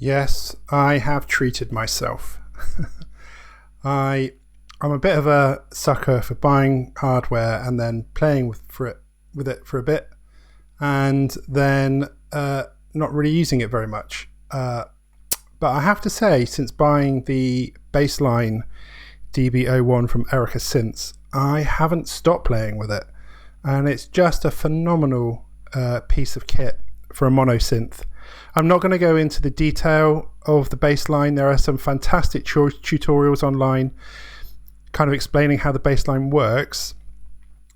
Yes, I have treated myself. I'm a bit of a sucker for buying hardware and then playing with it for a bit, and then not really using it very much. But I have to say, since buying the Bassline DB-01 from Erica Synth, I haven't stopped playing with it, and it's just a phenomenal piece of kit for a mono synth. I'm not going to go into the detail of the Bassline. There are some fantastic tutorials online kind of explaining how the Bassline works,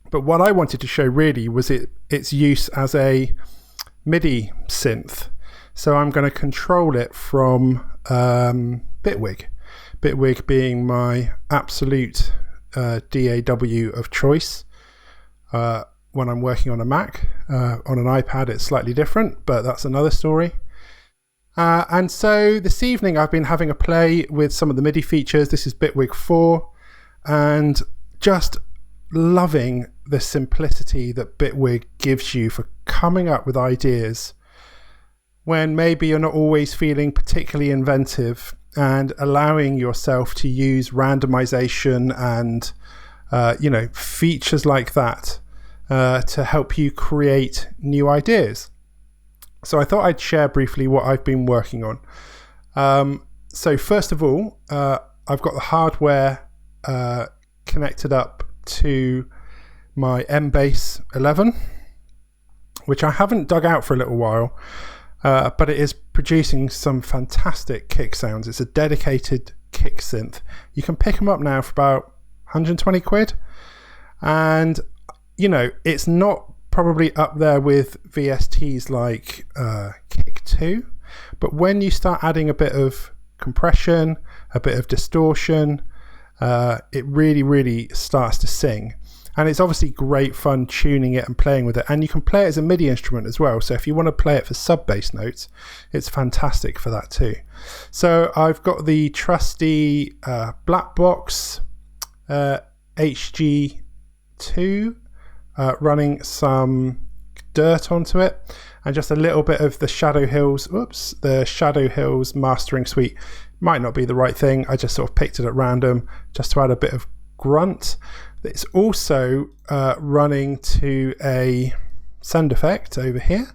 but what I wanted to show really was its use as a MIDI synth. So I'm going to control it from Bitwig. Bitwig being my absolute DAW of choice when I'm working on a Mac. On an iPad it's slightly different, but that's another story. And so this evening I've been having a play with some of the MIDI features. This is Bitwig 4, and just loving the simplicity that Bitwig gives you for coming up with ideas when maybe you're not always feeling particularly inventive, and allowing yourself to use randomisation and features like that to help you create new ideas. So I thought I'd share briefly what I've been working on. So first of all, I've got the hardware connected up to my MBase11, which I haven't dug out for a little while, but it is producing some fantastic kick sounds. It's a dedicated kick synth. You can pick them up now for about 120 quid, and it's not probably up there with VSTs like Kick 2, but when you start adding a bit of compression, a bit of distortion, it really starts to sing. And it's obviously great fun tuning it and playing with it, and you can play it as a MIDI instrument as well. So if you want to play it for sub bass notes, it's fantastic for that too. So I've got the trusty black box HG2 running some dirt onto it, and just a little bit of the Shadow Hills mastering suite. Might not be the right thing, I just sort of picked it at random just to add a bit of grunt. It's also running to a sound effect over here,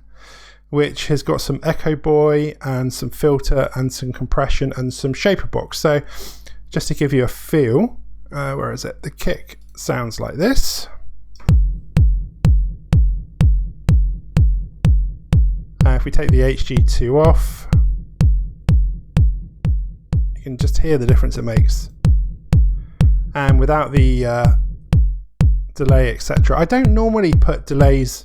which has got some Echo Boy and some filter and some compression and some shaper box. So just to give you a feel, where is it? The kick sounds like this. If we take the HG2 off, you can just hear the difference it makes. And without the delay, etc. I don't normally put delays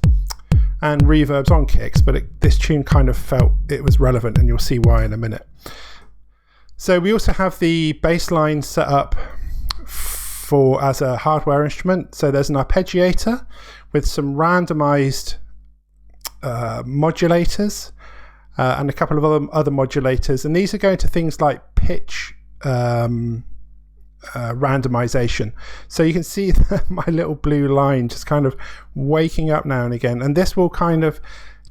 and reverbs on kicks, but this tune kind of felt it was relevant, and you'll see why in a minute. So we also have the Bassline set up as a hardware instrument. So there's an arpeggiator with some randomized modulators and a couple of other modulators, and these are going to things like pitch randomization. So you can see my little blue line just kind of waking up now and again, and this will kind of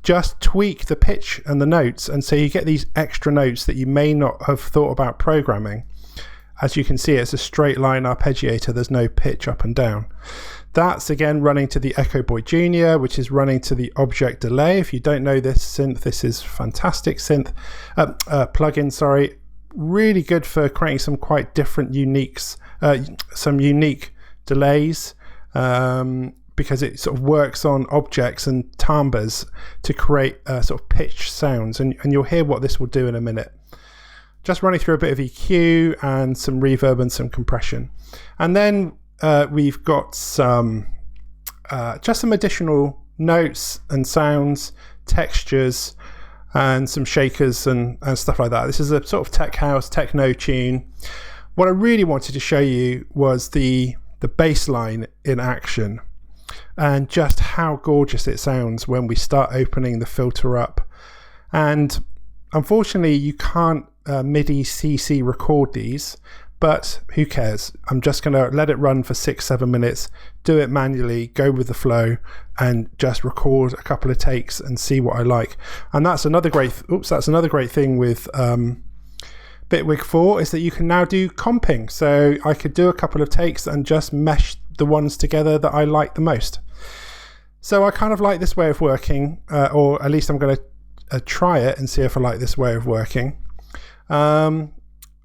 just tweak the pitch and the notes, and so you get these extra notes that you may not have thought about programming. As you can see, it's a straight line arpeggiator, there's no pitch up and down. That's again running to the Echo Boy Junior, which is running to the object delay. If you don't know this synth, this is fantastic synth plugin, sorry. Really good for creating some quite different some unique delays, because it sort of works on objects and timbres to create sort of pitch sounds, and you'll hear what this will do in a minute. Just running through a bit of EQ and some reverb and some compression, and then we've got some just some additional notes and sounds, textures, and some shakers and stuff like that. This is a sort of tech house, techno tune. What I really wanted to show you was the Bassline in action, and just how gorgeous it sounds when we start opening the filter up. And unfortunately you can't MIDI CC record these, but who cares? I'm just going to let it run for 6-7 minutes, do it manually, go with the flow, and just record a couple of takes and see what I like. And that's another great thing with Bitwig 4 is that you can now do comping. So I could do a couple of takes and just mesh the ones together that I like the most. So I kind of like this way of working, or at least I'm going to try it and see if I like this way of working.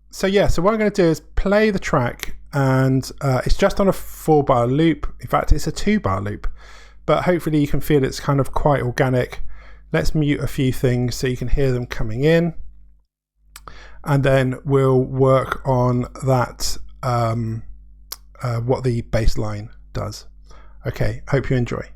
So what I'm going to do is play the track, and it's just on a 4-bar loop. In fact, it's a 2-bar loop, but hopefully you can feel it's kind of quite organic. Let's mute a few things so you can hear them coming in, and then we'll work on that, what the bass line does. Okay, hope you enjoy.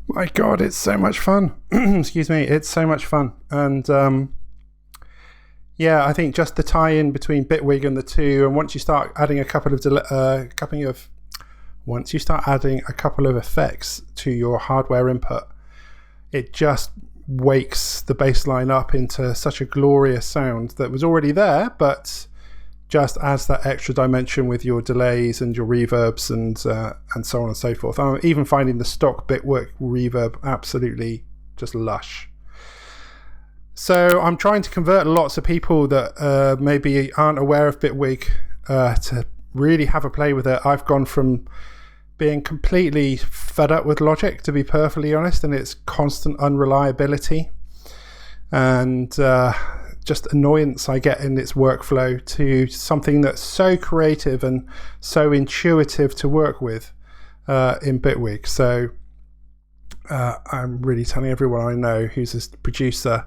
My God, it's so much fun. Excuse me, it's so much fun. And yeah, I think just the tie-in between Bitwig and the two, and once you start adding a couple of effects to your hardware input, it just wakes the bass line up into such a glorious sound that was already there, but just adds that extra dimension with your delays and your reverbs and so on and so forth. I'm even finding the stock Bitwig reverb absolutely just lush. So I'm trying to convert lots of people that maybe aren't aware of Bitwig to really have a play with it. I've gone from being completely fed up with Logic, to be perfectly honest, and its constant unreliability and just annoyance I get in its workflow, to something that's so creative and so intuitive to work with in Bitwig. So I'm really telling everyone I know who's a producer,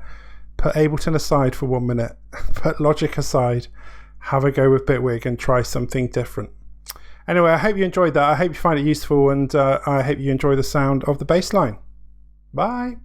put Ableton aside for 1 minute, put Logic aside, have a go with Bitwig and try something different. Anyway, I hope you enjoyed that. I hope you find it useful, and I hope you enjoy the sound of the bass line. Bye.